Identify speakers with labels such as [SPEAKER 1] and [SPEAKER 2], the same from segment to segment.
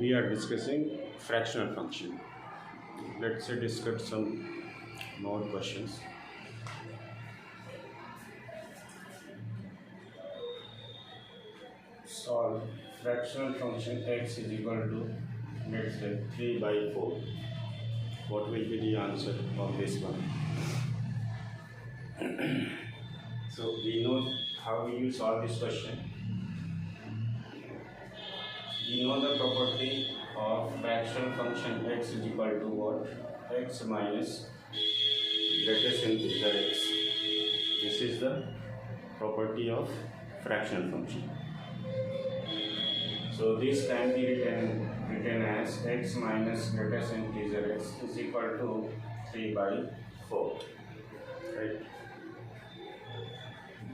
[SPEAKER 1] we are discussing fractional function. Let's say discuss some more questions. Solve fractional function x is equal to, let's say, 3 by 4. What will be the answer of this one? So we know how you solve this question. We know the property of fractional function x is equal to what? X minus greatest integer x. This is the property of fractional function. So this can be written as x minus greatest integer x is equal to 3 by 4. Right?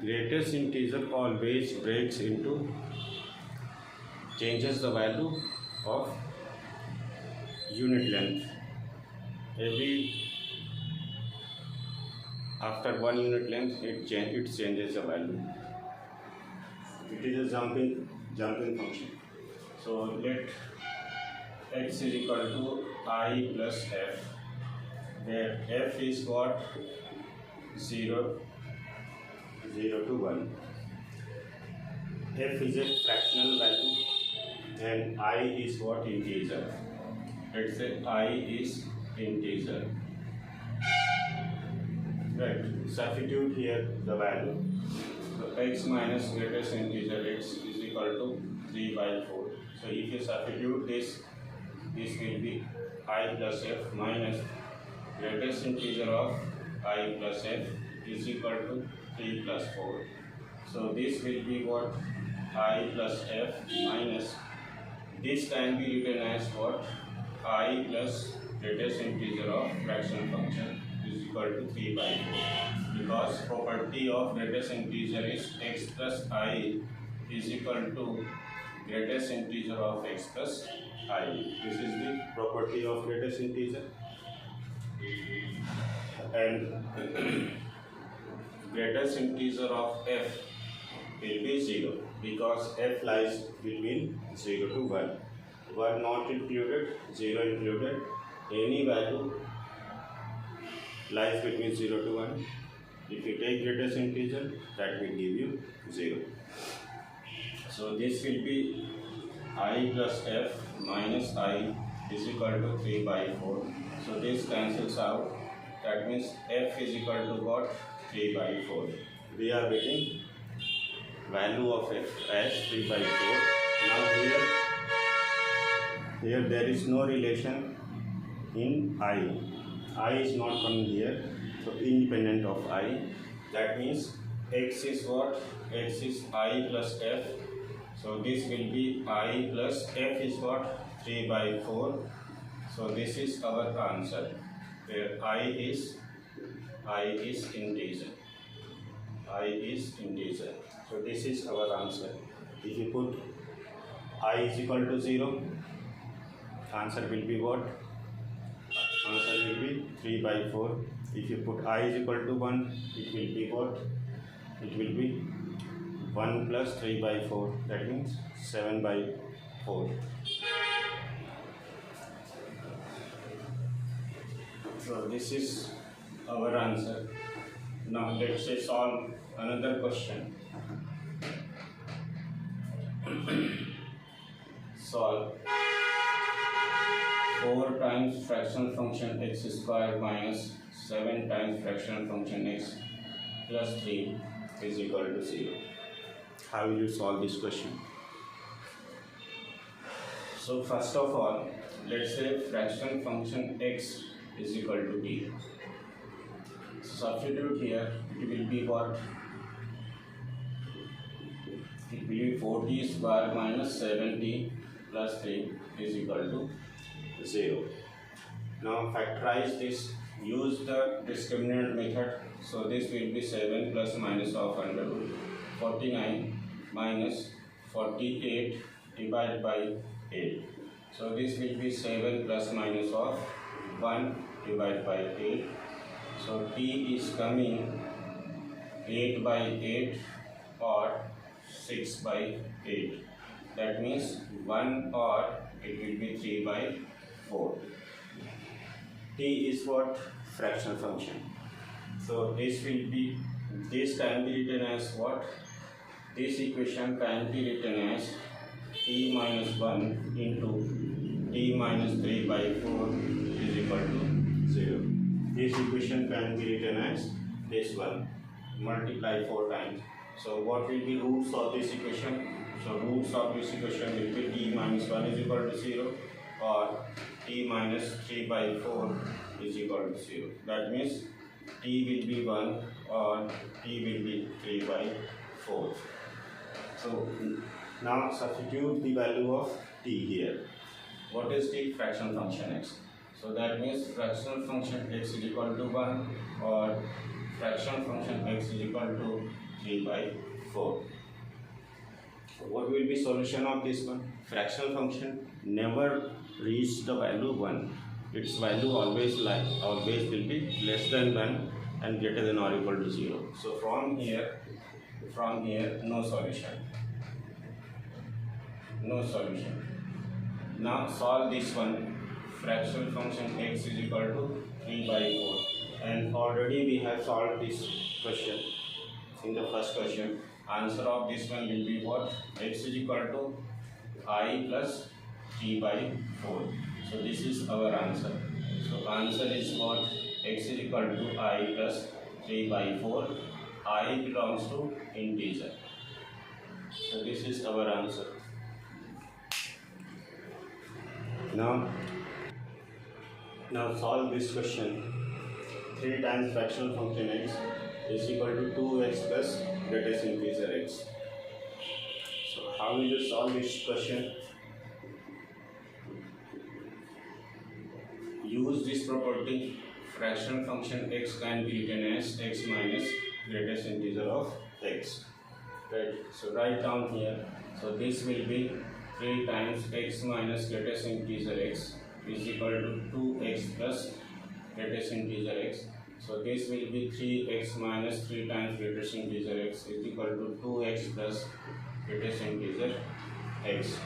[SPEAKER 1] Greatest integer always breaks into, changes the value of unit length. After 1 unit length, it changes the value. It is a jumping function. So let x is equal to I plus f, where f is what? 0 to 1. F is a fractional value and I is what? Integer. Let's say I is integer. Right. Substitute here the value. So x minus greatest integer x is equal to 3 by 4. So if you substitute this will be I plus f minus greatest integer of I plus f is equal to 3 plus 4. So this will be what? I plus f minus, this can be written as what? I plus greatest integer of fraction function is equal to 3 by 4. Because property of greatest integer is x plus I is equal to greatest integer of x plus I. This is the property of greatest integer. And greatest integer of f will be 0 because f lies between 0 to 1. 1 not included, 0 included. Any value lies between 0 to 1. If you take greatest integer, that will give you 0. So this will be I plus f minus I is equal to 3 by 4. So this cancels out. That means f is equal to what? 3 by 4. We are getting value of f as 3 by 4. Now here there is no relation in I. I is not coming here. So independent of I. That means x is what? X is I plus f. So this will be I plus f is what? 3 by 4. So this is our answer, where I is integer. I is integer. So this is our answer. If you put I is equal to 0, answer will be what? Answer will be 3 by 4. If you put I is equal to 1, it will be what? It will be 1 plus 3 by 4. That means 7 by 4. So this is our answer. Now let's say solve another question. Solve 4 times fractional function x square minus 7 times fractional function x plus 3 is equal to 0. How will you solve this question? So first of all, let's say fractional function x is equal to t. Substitute here, it will be what? It will be 4t square minus 7t plus 3 is equal to 0. Now factorize this, use the discriminant method. So this will be 7 plus minus of under root 49 minus 48 divided by 8. So this will be 7 plus minus of 1 divided by 8. So t is coming 8 by 8 or 6 by 8. that means 1, or it will be 3 by 4. T is what? Fractional function. So this can be written as what? This equation can be written as t minus 1 into t minus 3 by 4 is equal to 0. This equation can be written as this one, multiply 4 times. So what will be roots of this equation? So roots of this equation will be t minus 1 is equal to 0, or t minus 3 by 4 is equal to 0. That means t will be 1 or t will be 3 by 4. So now substitute the value of t here. What is the fractional function x? So that means fractional function x is equal to 1, or fractional function x is equal to 3 by 4. So what will be solution of this one? Fractional function never reach the value 1. Its value always will be less than 1 and greater than or equal to 0. So from here no solution. No solution. Now solve this one. Fractional function x is equal to 3 by 4, and already we have solved this question in the first question. Answer of this one will be what? X is equal to I plus 3 by 4. So this is our answer. So answer is what? X is equal to I plus 3 by 4. I belongs to integer. So this is our answer. Now solve this question. 3 times fractional function x is equal to 2x plus greatest integer x. So how will you solve this question? Use this property. Fractional function x can be written as x minus greatest integer of x. Right. So write down here. So this will be 3 times x minus greatest integer x is equal to 2x plus greatest integer x. So this will be 3x minus 3 times greatest integer x is equal to 2x plus greatest integer x.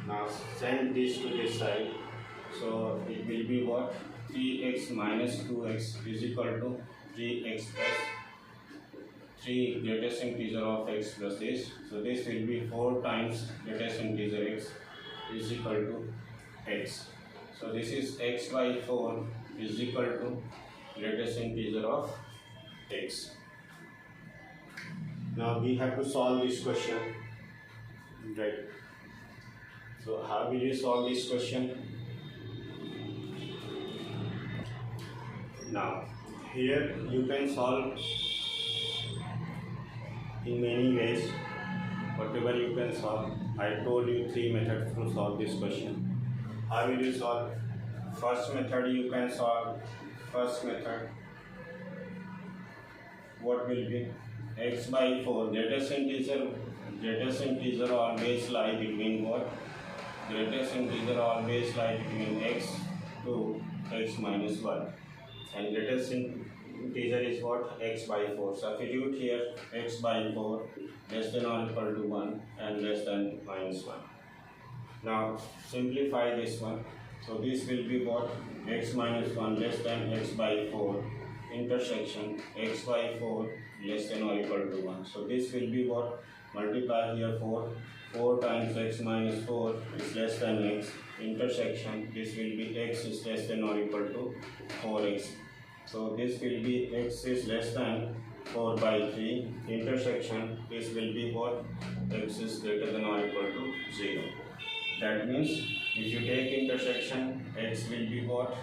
[SPEAKER 1] Now send this to this side. So it will be what? 3x minus 2x is equal to 3x plus 3 greatest integer of x plus this. So this will be 4 times greatest integer x is equal to x. So this is x by 4 is equal to greatest integer of x. Now we have to solve this question, right? So how will you solve this question? Now here you can solve in many ways, whatever you can solve. I told you 3 methods to solve this question. How will you solve? First method you can solve. First method, what will be? X by 4, greatest integer always lie between what? Greatest integer always lie between x to x minus 1, and greatest integer is what? X by 4. Substitute here x by 4 less than or equal to 1 and less than minus 1. Now simplify this one. So this will be what? X minus 1 less than x by 4 intersection x by 4 less than or equal to 1. So this will be what? Multiply here 4 times x minus 4 is less than x intersection. This will be x is less than or equal to 4x. So this will be x is less than 4 by 3 intersection. This will be what? X is greater than or equal to 0. That means if you take intersection, x will be what?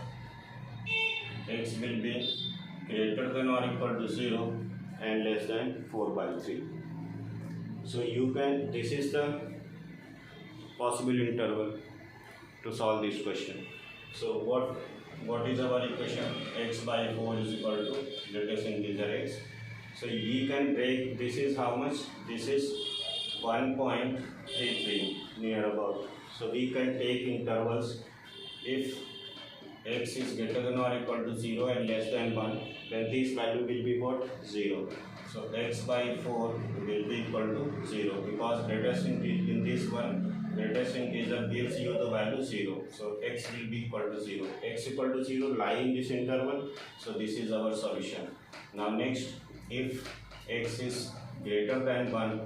[SPEAKER 1] X will be greater than or equal to 0 and less than 4 by 3. So you can, this is the possible interval to solve this question. So what is our equation? X by 4 is equal to greatest integer x. So we can break, this is how much? This is 1.33 near about. So we can take intervals. If x is greater than or equal to 0 and less than 1, then this value will be what? 0. So x by 4 will be equal to 0 because greatest in this one greatest integer gives you the value 0. So x will be equal to 0. X equal to 0 lie in this interval. So this is our solution. Now next, if x is greater than 1,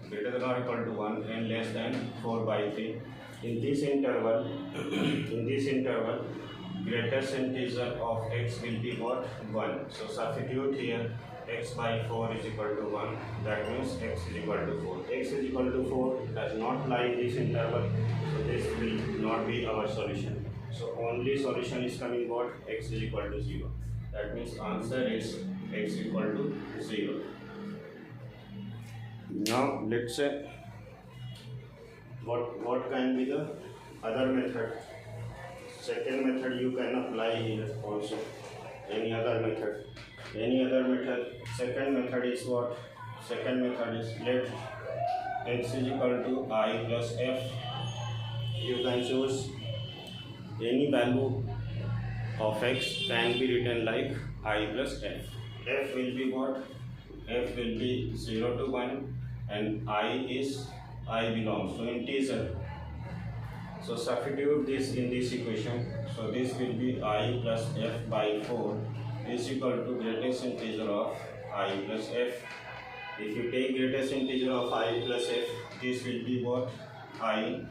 [SPEAKER 1] greater than or equal to 1 and less than 4 by 3, in this interval, greatest integer of x will be what? 1. So substitute here x by 4 is equal to 1. That means x is equal to 4. X is equal to 4 does not lie in this interval. So this will not be our solution. So only solution is coming what? X is equal to 0. That means answer is x equal to 0. Now let's say what can be the other method. Second method you can apply here also. Any other method. Second method is what? Second method is let x is equal to I plus f. You can choose any value of x can be written like I plus f. F will be what? F will be 0 to 1 and I belongs to integer. So substitute this in this equation. So this will be I plus f by 4 is equal to greatest integer of I plus f. If you take greatest integer of I plus f, this will be what? I,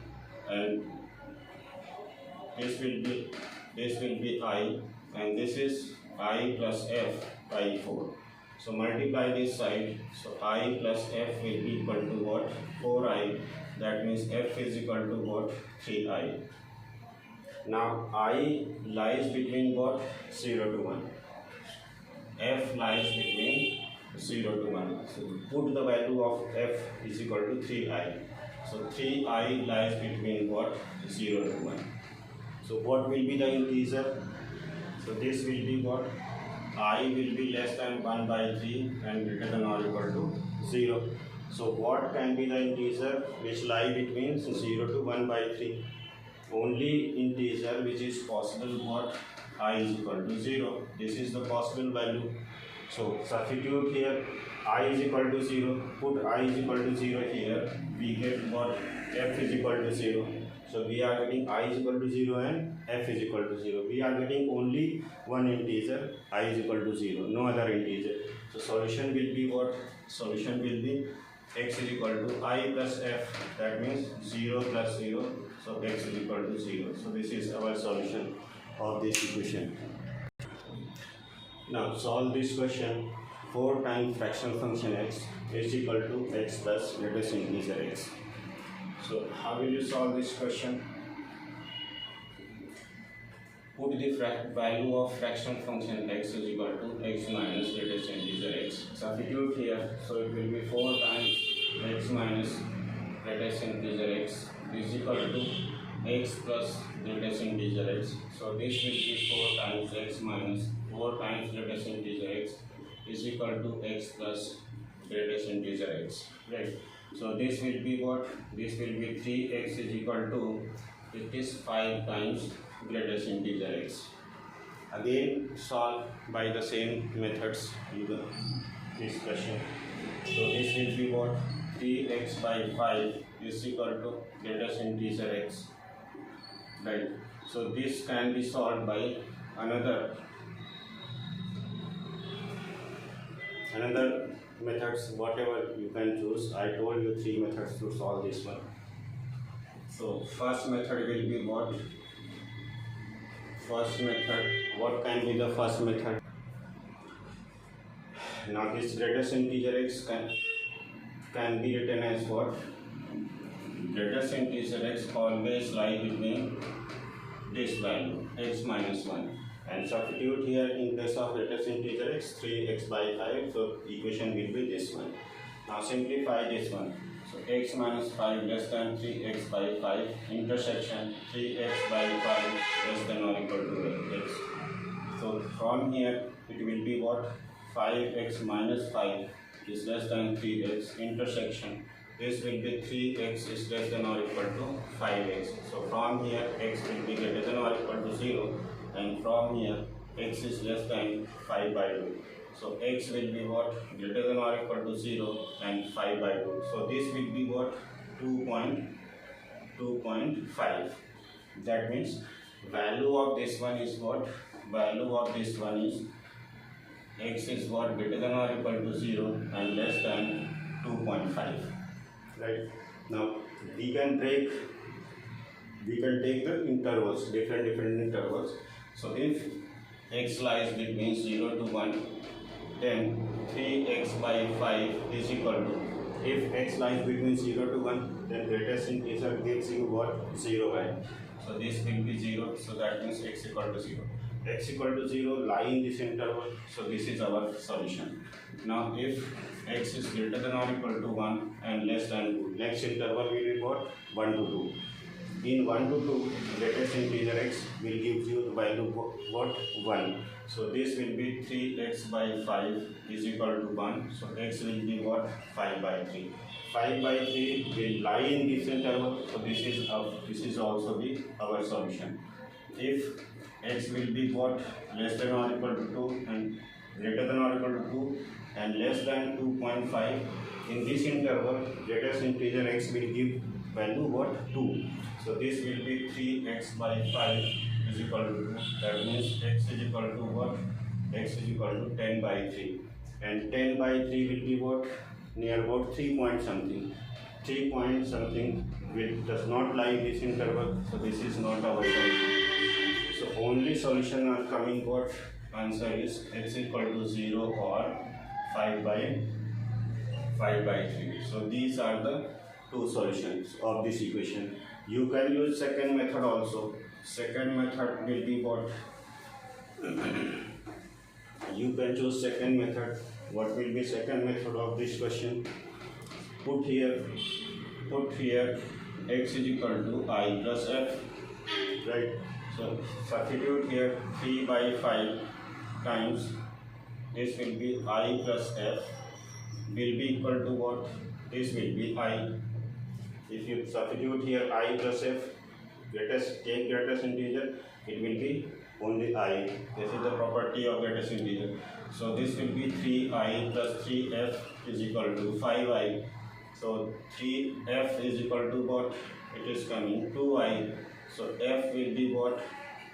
[SPEAKER 1] and this will be I, and this is I plus f by 4. So multiply this side. So I plus f will be equal to what? 4i. That means f is equal to what? 3i. Now I lies between what? 0 to 1. F lies between 0 to 1. So put the value of f is equal to 3i. So 3i lies between what? 0 to 1. So what will be the integer? So this will be what? I will be less than 1 by 3 and greater than or equal to 0. So what can be the integer which lie between 0 to 1 by 3? Only integer which is possible what? I is equal to 0. This is the possible value. So substitute here I is equal to 0. Put I is equal to 0 here. We get what? F is equal to 0. So we are getting I is equal to 0 and f is equal to 0. We are getting only one integer, I is equal to 0, no other integer. So solution will be what? Solution will be x is equal to I plus f. That means 0 plus 0. So x is equal to 0. So this is our solution of this equation. Now solve this question. 4 times fractional function x is equal to x plus greatest integer x. So how will you solve this question? Put the value of fractional function x is equal to x minus greatest integer x. Substitute here. So it will be 4 times x minus greatest integer x is equal to x plus greatest integer x. So this will be 4 times x minus 4 times greatest integer x is equal to x plus greatest integer x. Right. So this will be what? This will be 3x is equal to, it is 5 times greatest integer x. Again solve by the same methods this question. So this will be what? 3x by 5 is equal to greatest integer x. Right. So this can be solved by another methods, whatever you can choose. I told you 3 methods to solve this one. So first method will be what? First method, what can be the first method? Now this greatest integer x can be written as what? Greatest integer x always lie between this value, x minus 1. And substitute here in place of greatest integer x, 3x by 5. So equation will be this one. Now simplify this one. So x minus 5 less than 3x by 5 intersection 3x by 5 less than or equal to x. So from here it will be what? 5x minus 5 is less than 3x intersection. This will be 3x is less than or equal to 5x. So from here x will be greater than or equal to 0. And from here x is less than 5 by 2. So x will be what? Greater than or equal to 0 and 5 by 2. So this will be what? 2.5. 2.5. That means value of this one is what? Value of this one is x is what? Greater than or equal to 0 and less than 2.5. Right? Now we can take the intervals, different intervals. So if x lies between 0 to 1, then 3x by 5 is equal to, if x lies between 0 to 1, then greatest integer gives you what? 0 by. So this will be 0, so that means x equal to 0. X equal to 0 lie in this interval, so this is our solution. Now if x is greater than or equal to 1 and less than 2, next interval will be what? 1 to 2. In 1 to 2, greatest integer x will give you the value what? 1. So this will be 3x by 5 is equal to 1. So x will be what? 5 by 3. 5 by 3 will lie in this interval. So this is also our solution. If x will be what? Less than or equal to 2 and greater than or equal to 2 and less than 2.5, in this interval greatest integer x will give value what? 2. So this will be 3x by 5 is equal to 2. That means x is equal to what? X is equal to 10 by 3. And 10 by 3 will be what? Near about 3 point something. 3 point something which does not lie in this interval. So this is not our solution. So only solution are coming what? Answer is x equal to 0 or 5 by 3. So these are the two solutions of this equation. You can use second method also. Second method will be what? You can choose second method. What will be second method of this question? Put here x is equal to I plus f. Right? So substitute here 3 by 5 times this will be I plus f will be equal to what? This will be I. If you substitute here I plus f, take greatest integer, it will be only I. This is the property of greatest integer. So this will be 3I plus 3f is equal to 5I. So 3f is equal to what? It is coming 2I. So f will be what?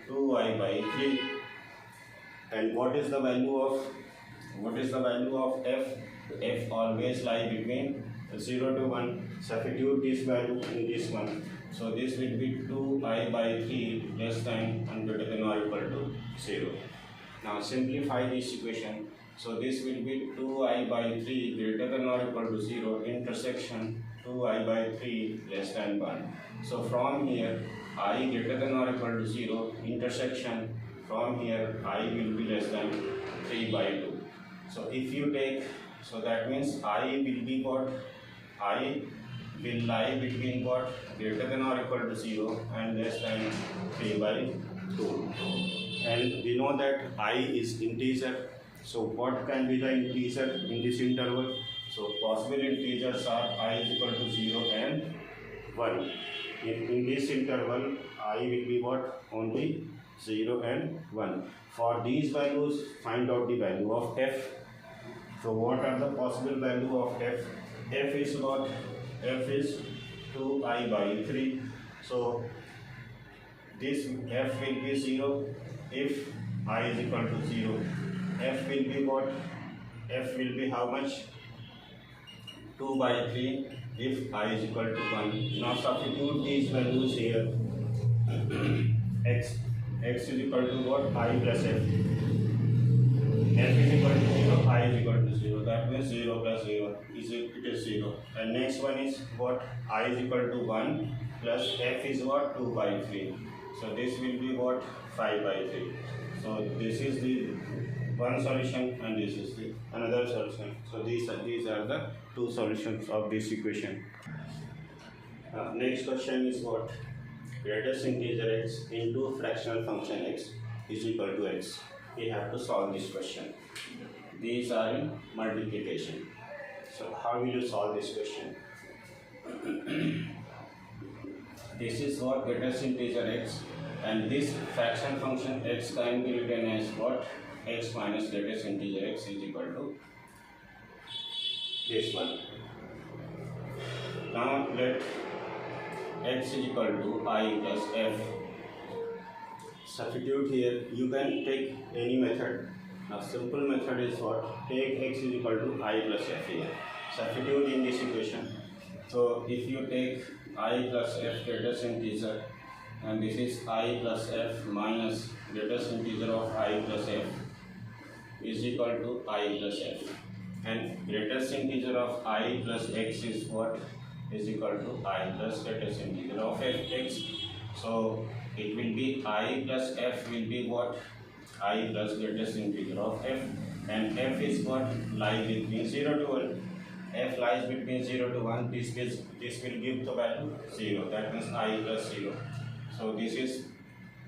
[SPEAKER 1] 2I by 3. And what is the value of f? F always lie between 0 to 1. Substitute this value in this one. So this will be 2I by 3 less than and greater than or equal to 0. Now simplify this equation. So this will be 2I by 3 greater than or equal to 0 intersection 2I by 3 less than 1. So from here I greater than or equal to 0 intersection, from here I will be less than 3 by 2. So if you take, so that means I will be what? I will lie between what? Greater than or equal to 0 and less than 3 by 2. And we know that I is integer. So what can be the integer in this interval? So possible integers are I is equal to 0 and 1. In this interval, I will be what? Only 0 and 1. For these values, find out the value of f. So what are the possible value of f? F is what? F is 2I by 3. So this f will be 0 if I is equal to 0. F will be what? F will be how much? 2 by 3 if I is equal to 1. Now substitute these values here. x is equal to what? I plus f. F is equal to 0, I is equal to 0. That means 0 plus 0 it is 0. And next one is what? I is equal to 1 plus f is what? 2 by 3. So this will be what? 5 by 3. So this is the one solution and this is the another solution. So these are the two solutions of this equation. Next question is what? Greatest integer x into fractional function x is equal to x. We have to solve this question. These are in multiplication. So how will you solve this question? This is what? Greatest integer x, and this fraction function x can be written as what? X minus greatest integer x is equal to this one. Now let x is equal to I plus f. Substitute here. You can take any method. Now simple method is what? Take x is equal to I plus f here. Substitute in this equation. So if you take I plus f greatest integer, and this is I plus f minus greatest integer of I plus f is equal to I plus f, and greatest integer of I plus x is what? Is equal to I plus greatest integer of f(x). So it will be I plus f will be what? I plus greatest integer of f, and f is what? Lies between 0 to 1. F lies between 0 to 1. This will give the value 0. That means I plus 0. So this is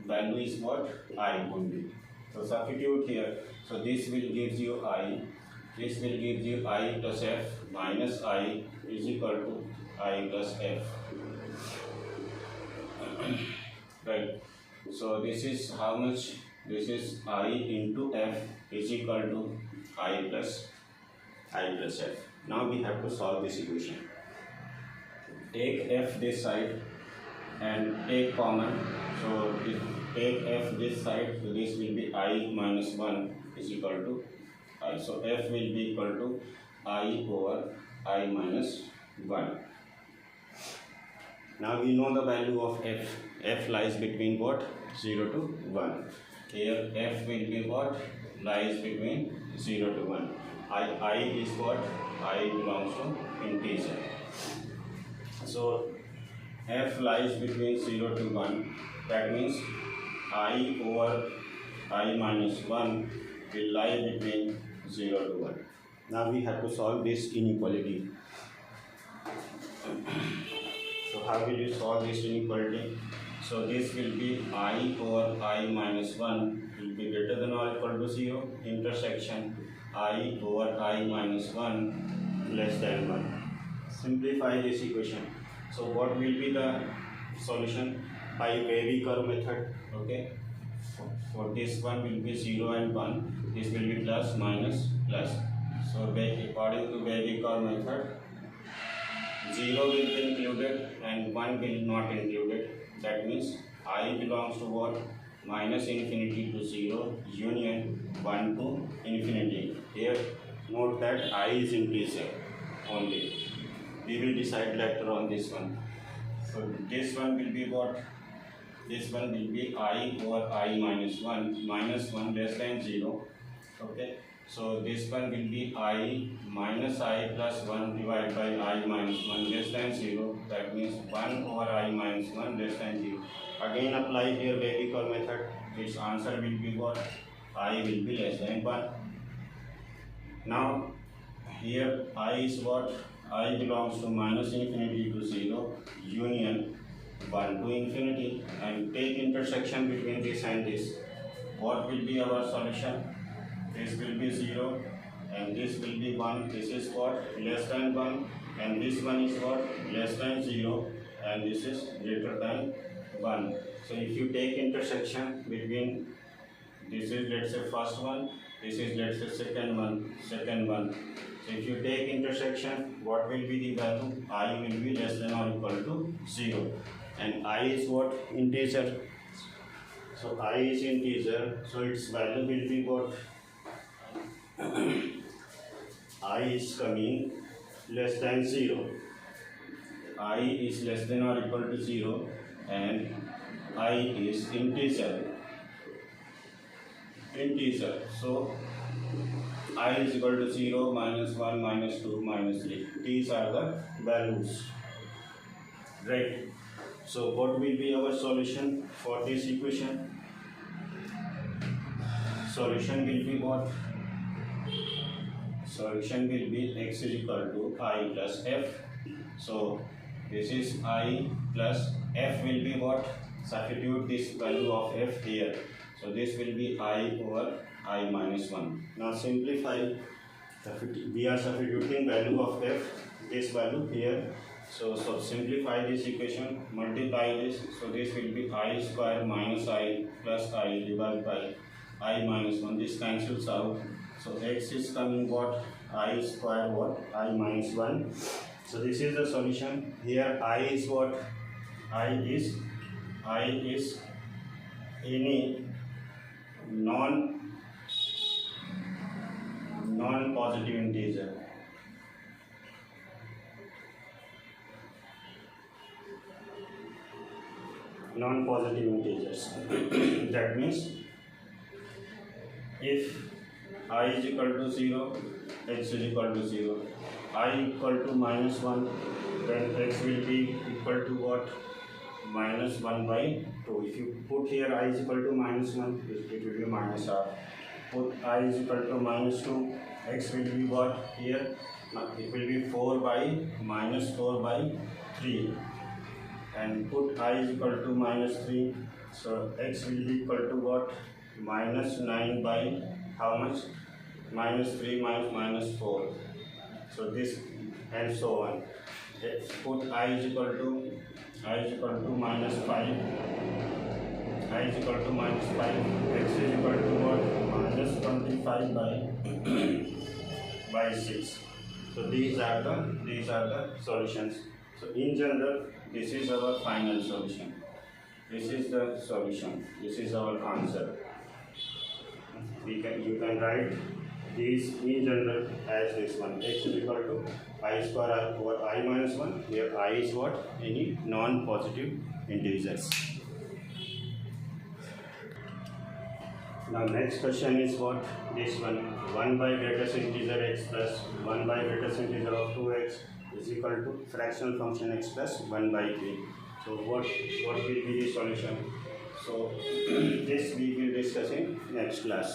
[SPEAKER 1] value is what? I only. So substitute here. So this will give you I. This will give you I plus f minus I is equal to I plus f. Right. So this is how much? This is I into f is equal to I plus f. Now we have to solve this equation. Take f this side and take common. So if take f this side, so this will be I minus 1 is equal to I. So f will be equal to I over I minus 1. Now we know the value of f. F lies between what? 0 to 1. Here f will be what? Lies between 0 to 1. I is what? I belongs to integer. So f lies between 0 to 1. That means I over I minus 1 will lie between 0 to 1. Now we have to solve this inequality. So how will you solve this inequality? So this will be I over I minus 1 will be greater than or equal to 0. Intersection I over I minus 1 less than 1. Simplify this equation. So what will be the solution? By wavy curve method. Okay. For this one will be 0 and 1. This will be plus minus plus. So according to wavy curve method, 0 will be included and 1 will not included. That means I belongs to what? Minus infinity to 0 union 1 to infinity. Here note that I is integer only. We will decide later on this one. So this one will be what? This one will be I over I minus 1 less than 0. Okay. So this one will be I minus I plus 1 divided by I minus 1 less than 0. That means 1 over I minus 1 less than 0. Again apply here wavy curve method. Its answer will be what? I will be less than 1. Now here I is what? I belongs to minus infinity to 0 union 1 to infinity, and take intersection between this and this. What will be our solution? This will be 0 and this will be 1. This is what? Less than 1, and this one is what? Less than 0, and this is greater than 1. So if you take intersection between, this is let's say first one, this is let's say second one. So if you take intersection, what will be the value? I will be less than or equal to 0, and I is what? Integer. So I is integer, so its value will be what? I is coming less than 0. I is less than or equal to 0, and I is integer. So I is equal to 0, minus 1, minus 2, minus 3. These are the values. Right. So what will be our solution for this equation? Solution will be what? Solution will be x is equal to I plus f. So this is I plus f will be what? Substitute this value of f here. So this will be I over I minus 1. Now simplify. We are substituting value of f, this value here. So simplify this equation, multiply this. So this will be I square minus I plus I divided by I minus 1. This cancels out. So x is coming what? I square what? I minus 1. So this is the solution. Here I is what? I is any non-positive integer. Non-positive integers. That means if I is equal to 0, x is equal to 0, I equal to -1, then x will be equal to what? -1/2. If you put here I is equal to -1, it will be -r. Put I is equal to -2, x will be what here? It will be -4/3. And put I is equal to -3, so x will be equal to what? -9 by how much? -3 minus -4. So this and so on. Put I is equal to -5. I is equal to -5. X is equal to what? -25 by 6. So these are the solutions. So in general, this is our final solution. This is the solution. This is our answer. You can write these in general as this one. X is equal to I square over I minus 1. Here I is what? Any non-positive integers. Now next question is what? This one. 1 by greatest integer x plus 1 by greatest integer of 2x is equal to fractional function x plus 1/3. So what will be the solution? So this we will discuss in next class.